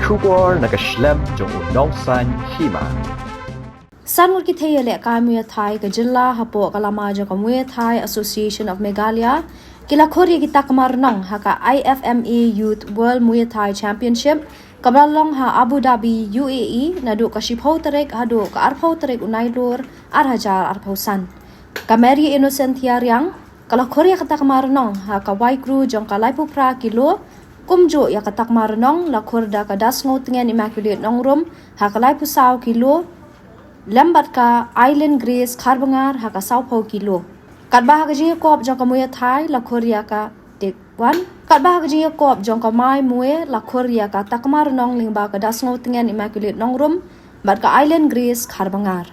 Shubor nakaslem jong unong san hima. San mul ki thei le ka Muay Thai ka jilla hapo kalama jo ka Muay Thai Association of Meghalaya kila khori ki takmar nong ha ka IFMA Youth World Muay Thai Championship kabalong ha Abu Dhabi UAE nadu ka shipho tarek hadu ka arpho tarek unai lor arhajar arpho san ka Mary Innocent Yariang kala khori ka takmar nong ha ka Wai Crew jong ka Laipu Pra kilo kumjo ya ka takmar nong la khorda ka das ngotngen Immaculate nongrum ha ka Laipu Saw kilo lambat ka Island Grace Kharbangar ha ka Saupo kilo katba ha ka ji kop jong ka Muay Thai la khoria ka Tekwan katba ha ka ji kop jong ka Mai Muay la khoria ka takmar nong lingba ka das ngotngen Immaculate nongrum bat ka Island Grace Kharbangar